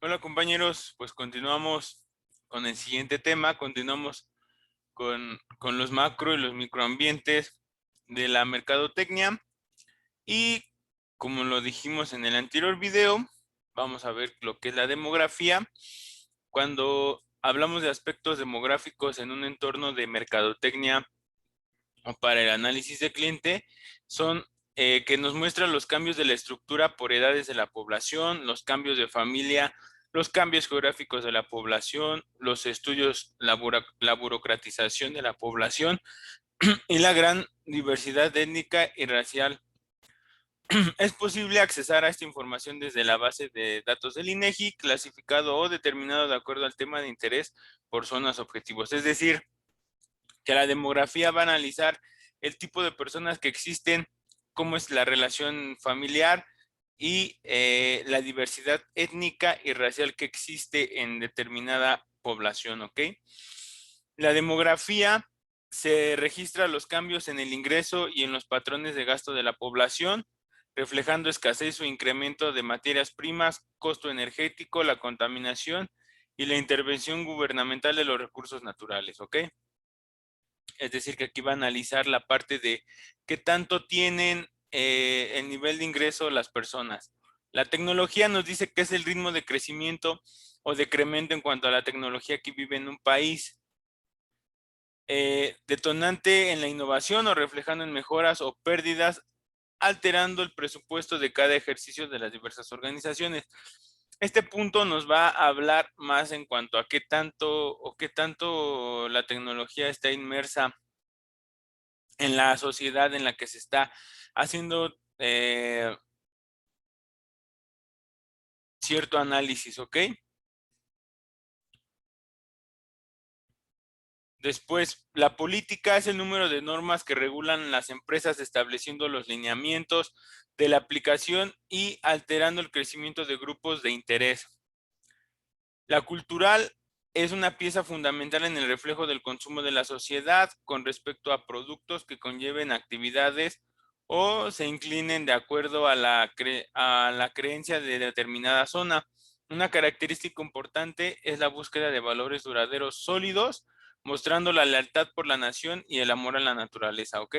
Hola compañeros, pues continuamos con el siguiente tema, continuamos con los macro y los microambientes de la mercadotecnia y como lo dijimos en el anterior video, vamos a ver lo que es la demografía. Cuando hablamos de aspectos demográficos en un entorno de mercadotecnia o para el análisis de cliente, son que nos muestran los cambios de la estructura por edades de la población, los cambios de familia, los cambios geográficos de la población, los estudios, la burocratización de la población y la gran diversidad étnica y racial. Es posible accesar a esta información desde la base de datos del INEGI, clasificado o determinado de acuerdo al tema de interés por zonas objetivos. Es decir, que la demografía va a analizar el tipo de personas que existen, cómo es la relación familiar y la diversidad étnica y racial que existe en determinada población, ¿ok? La demografía se registra los cambios en el ingreso y en los patrones de gasto de la población, reflejando escasez o incremento de materias primas, costo energético, la contaminación y la intervención gubernamental de los recursos naturales, ¿ok? Es decir, que aquí va a analizar la parte de qué tanto tienen el nivel de ingreso las personas. La tecnología nos dice que es el ritmo de crecimiento o decremento en cuanto a la tecnología que vive en un país. Detonante en la innovación o reflejando en mejoras o pérdidas, alterando el presupuesto de cada ejercicio de las diversas organizaciones. Este punto nos va a hablar más en cuanto a qué tanto la tecnología está inmersa en la sociedad en la que se está haciendo cierto análisis, ¿ok? Después, la política es el número de normas que regulan las empresas estableciendo los lineamientos de la aplicación y alterando el crecimiento de grupos de interés. La cultural es una pieza fundamental en el reflejo del consumo de la sociedad con respecto a productos que conlleven actividades o se inclinen de acuerdo a la creencia de determinada zona. Una característica importante es la búsqueda de valores duraderos sólidos, mostrando la lealtad por la nación y el amor a la naturaleza, ¿ok?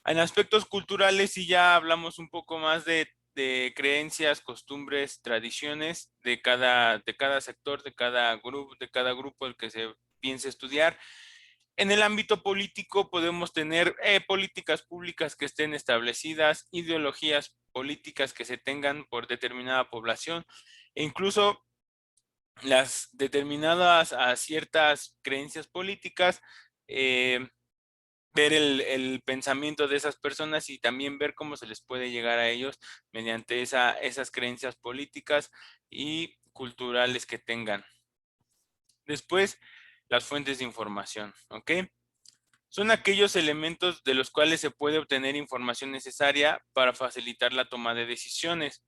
En aspectos culturales sí ya hablamos un poco más de creencias, costumbres, tradiciones de cada sector, de cada grupo el que se piense estudiar. En el ámbito político podemos tener políticas públicas que estén establecidas, ideologías políticas que se tengan por determinada población e incluso las determinadas a ciertas creencias políticas, ver el pensamiento de esas personas y también ver cómo se les puede llegar a ellos mediante esas creencias políticas y culturales que tengan. Después, las fuentes de información, ¿ok? Son aquellos elementos de los cuales se puede obtener información necesaria para facilitar la toma de decisiones.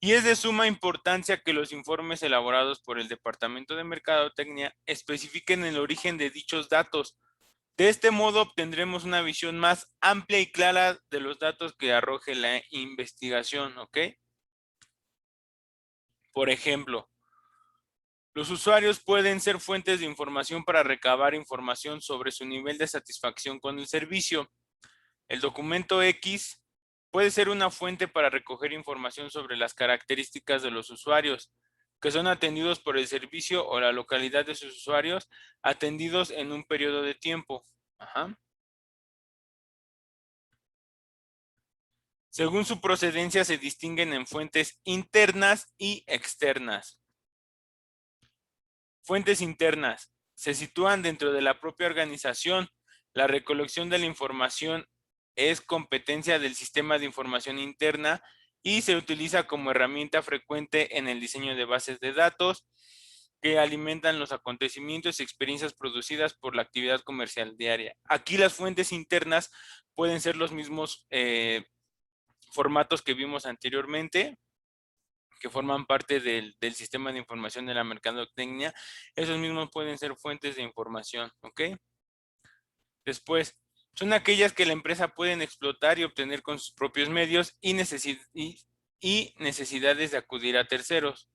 Y es de suma importancia que los informes elaborados por el Departamento de Mercadotecnia especifiquen el origen de dichos datos. De este modo obtendremos una visión más amplia y clara de los datos que arroje la investigación, ¿ok? Por ejemplo, los usuarios pueden ser fuentes de información para recabar información sobre su nivel de satisfacción con el servicio. El documento X puede ser una fuente para recoger información sobre las características de los usuarios que son atendidos por el servicio o la localidad de sus usuarios atendidos en un periodo de tiempo. Ajá. Según su procedencia se distinguen en fuentes internas y externas. Fuentes internas se sitúan dentro de la propia organización. La recolección de la información es competencia del sistema de información interna y se utiliza como herramienta frecuente en el diseño de bases de datos que alimentan los acontecimientos y experiencias producidas por la actividad comercial diaria. Aquí las fuentes internas pueden ser los mismos formatos que vimos anteriormente, que forman parte del sistema de información de la mercadotecnia. Esos mismos pueden ser fuentes de información, ¿ok? Después, son aquellas que la empresa pueden explotar y obtener con sus propios medios y necesidades de acudir a terceros.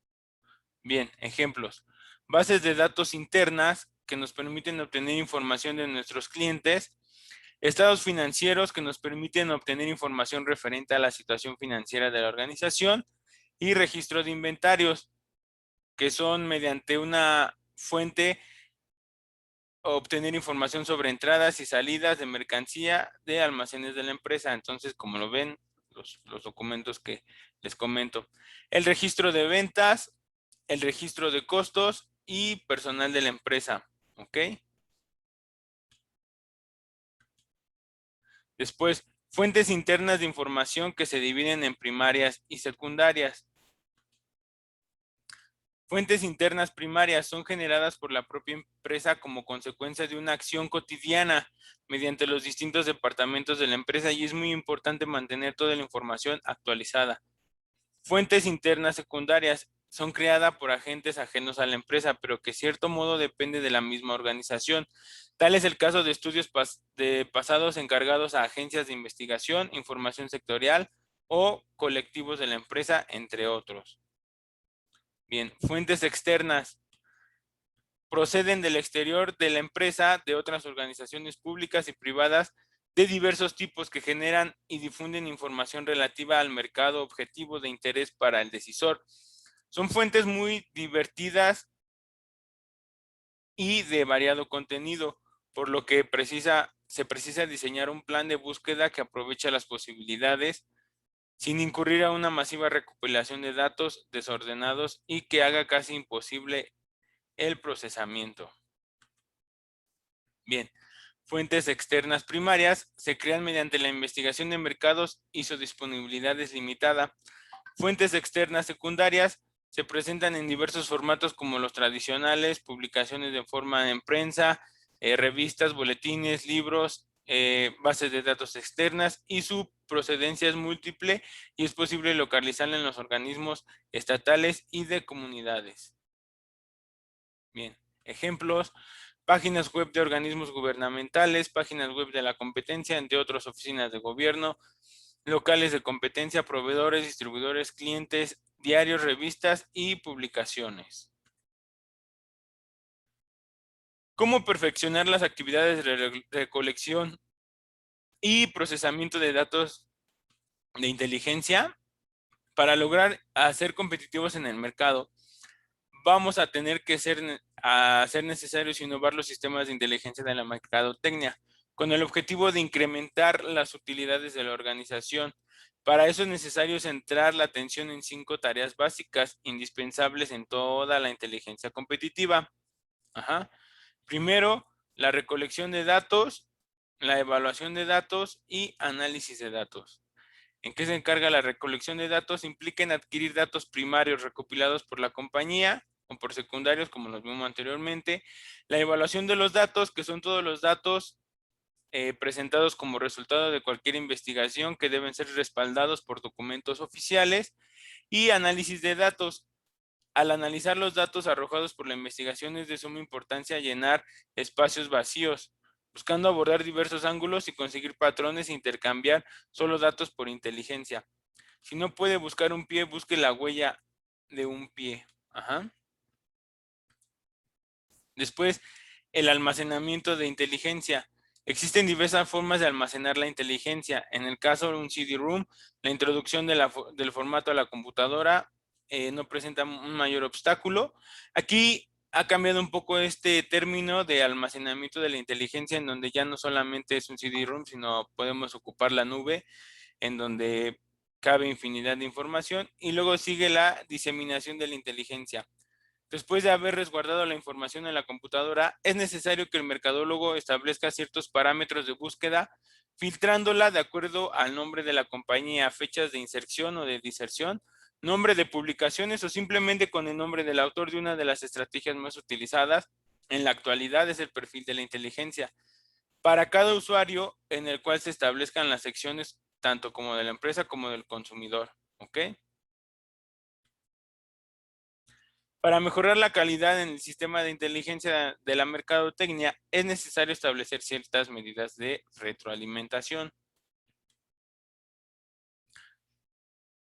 Bien, ejemplos. Bases de datos internas que nos permiten obtener información de nuestros clientes. Estados financieros que nos permiten obtener información referente a la situación financiera de la organización. Y registro de inventarios, que son mediante una fuente obtener información sobre entradas y salidas de mercancía de almacenes de la empresa. Entonces, como lo ven, los documentos que les comento. El registro de ventas, el registro de costos y personal de la empresa. ¿Ok? Después, fuentes internas de información que se dividen en primarias y secundarias. Fuentes internas primarias son generadas por la propia empresa como consecuencia de una acción cotidiana mediante los distintos departamentos de la empresa y es muy importante mantener toda la información actualizada. Fuentes internas secundarias son creadas por agentes ajenos a la empresa, pero que de cierto modo depende de la misma organización. Tal es el caso de estudios pasados encargados a agencias de investigación, información sectorial o colectivos de la empresa, entre otros. Bien, fuentes externas proceden del exterior de la empresa, de otras organizaciones públicas y privadas de diversos tipos que generan y difunden información relativa al mercado objetivo de interés para el decisor. Son fuentes muy divertidas y de variado contenido, por lo que se precisa diseñar un plan de búsqueda que aproveche las posibilidades sin incurrir a una masiva recopilación de datos desordenados y que haga casi imposible el procesamiento. Bien, fuentes externas primarias se crean mediante la investigación de mercados y su disponibilidad es limitada. Fuentes externas secundarias se presentan en diversos formatos como los tradicionales, publicaciones de forma en prensa, revistas, boletines, libros, bases de datos externas y su procedencia es múltiple y es posible localizarla en los organismos estatales y de comunidades. Bien, ejemplos: páginas web de organismos gubernamentales, páginas web de la competencia, entre otras oficinas de gobierno, locales de competencia, proveedores, distribuidores, clientes, diarios, revistas y publicaciones. ¿Cómo perfeccionar las actividades de recolección y procesamiento de datos de inteligencia? Para lograr ser competitivos en el mercado, vamos a tener que ser necesarios innovar los sistemas de inteligencia de la mercadotecnia con el objetivo de incrementar las utilidades de la organización. Para eso es necesario centrar la atención en 5 tareas básicas indispensables en toda la inteligencia competitiva. Primero, la recolección de datos, la evaluación de datos y análisis de datos. ¿En qué se encarga la recolección de datos? Implica en adquirir datos primarios recopilados por la compañía o por secundarios, como los vimos anteriormente. La evaluación de los datos, que son todos los datos presentados como resultado de cualquier investigación que deben ser respaldados por documentos oficiales. Y análisis de datos. Al analizar los datos arrojados por la investigación es de suma importancia llenar espacios vacíos, buscando abordar diversos ángulos y conseguir patrones e intercambiar solo datos por inteligencia. Si no puede buscar un pie, busque la huella de un pie. Después, el almacenamiento de inteligencia. Existen diversas formas de almacenar la inteligencia. En el caso de un CD-ROOM, la introducción del formato a la computadora no presenta un mayor obstáculo. Aquí ha cambiado un poco este término de almacenamiento de la inteligencia, en donde ya no solamente es un CD-ROOM, sino podemos ocupar la nube, en donde cabe infinidad de información. Y luego sigue la diseminación de la inteligencia. Después de haber resguardado la información en la computadora, es necesario que el mercadólogo establezca ciertos parámetros de búsqueda, filtrándola de acuerdo al nombre de la compañía, fechas de inserción o de diserción, nombre de publicaciones o simplemente con el nombre del autor. De una de las estrategias más utilizadas en la actualidad es el perfil de la inteligencia. Para cada usuario en el cual se establezcan las secciones tanto como de la empresa como del consumidor. ¿Ok? Para mejorar la calidad en el sistema de inteligencia de la mercadotecnia, es necesario establecer ciertas medidas de retroalimentación.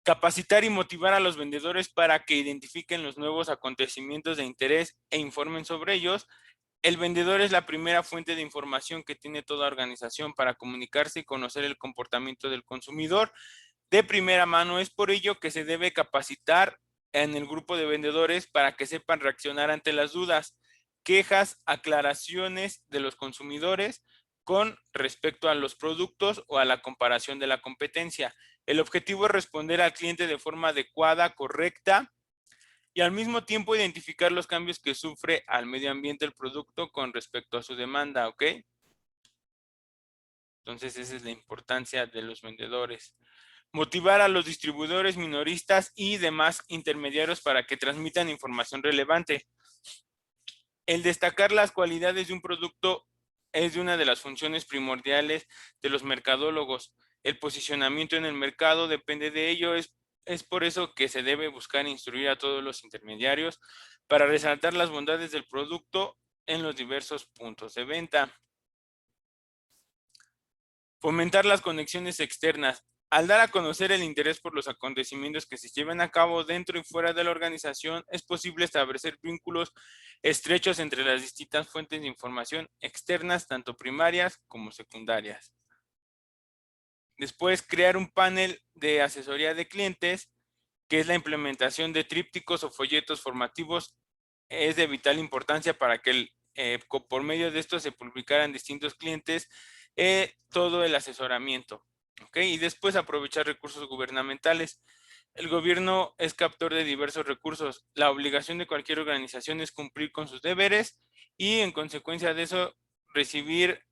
Capacitar y motivar a los vendedores para que identifiquen los nuevos acontecimientos de interés e informen sobre ellos. El vendedor es la primera fuente de información que tiene toda organización para comunicarse y conocer el comportamiento del consumidor de primera mano. Es por ello que se debe capacitar en el grupo de vendedores para que sepan reaccionar ante las dudas, quejas, aclaraciones de los consumidores con respecto a los productos o a la comparación de la competencia. El objetivo es responder al cliente de forma adecuada, correcta, y al mismo tiempo identificar los cambios que sufre al medio ambiente el producto con respecto a su demanda, ¿ok? Entonces esa es la importancia de los vendedores. Motivar a los distribuidores, minoristas y demás intermediarios para que transmitan información relevante. El destacar las cualidades de un producto es de una de las funciones primordiales de los mercadólogos. El posicionamiento en el mercado depende de ello. Es por eso que se debe buscar instruir a todos los intermediarios para resaltar las bondades del producto en los diversos puntos de venta. Fomentar las conexiones externas. Al dar a conocer el interés por los acontecimientos que se llevan a cabo dentro y fuera de la organización, es posible establecer vínculos estrechos entre las distintas fuentes de información externas, tanto primarias como secundarias. Después, crear un panel de asesoría de clientes, que es la implementación de trípticos o folletos formativos, es de vital importancia para que por medio de esto se publicaran distintos clientes todo el asesoramiento. ¿Okay? Y después aprovechar recursos gubernamentales. El gobierno es captor de diversos recursos. La obligación de cualquier organización es cumplir con sus deberes y en consecuencia de eso recibir,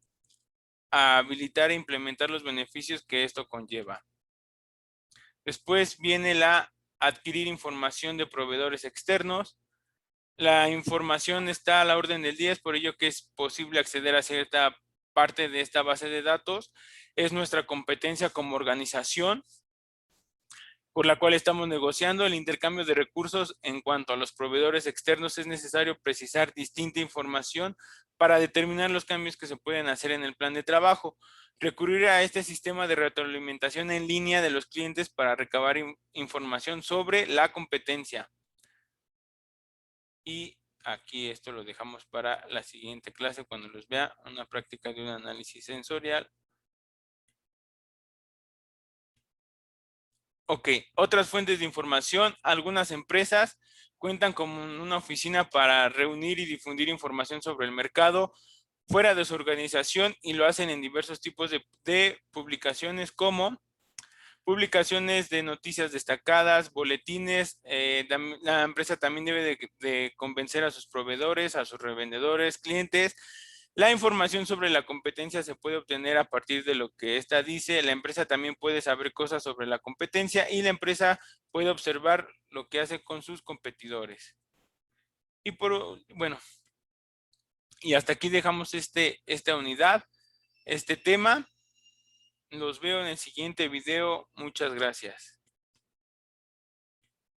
habilitar e implementar los beneficios que esto conlleva. Después viene la adquirir información de proveedores externos. La información está a la orden del día, es por ello que es posible acceder a cierta parte de esta base de datos. Es nuestra competencia como organización por la cual estamos negociando el intercambio de recursos. En cuanto a los proveedores externos, es necesario precisar distinta información para determinar los cambios que se pueden hacer en el plan de trabajo. Recurrir a este sistema de retroalimentación en línea de los clientes para recabar información sobre la competencia. Y aquí esto lo dejamos para la siguiente clase cuando los vea, una práctica de un análisis sensorial. Ok, otras fuentes de información. Algunas empresas cuentan con una oficina para reunir y difundir información sobre el mercado fuera de su organización y lo hacen en diversos tipos de publicaciones, como publicaciones de noticias destacadas, boletines. La empresa también debe de convencer a sus proveedores, a sus revendedores, clientes. La información sobre la competencia se puede obtener a partir de lo que ésta dice. La empresa también puede saber cosas sobre la competencia y la empresa puede observar lo que hace con sus competidores. Y bueno, y hasta aquí dejamos esta unidad, este tema. Los veo en el siguiente video. Muchas gracias.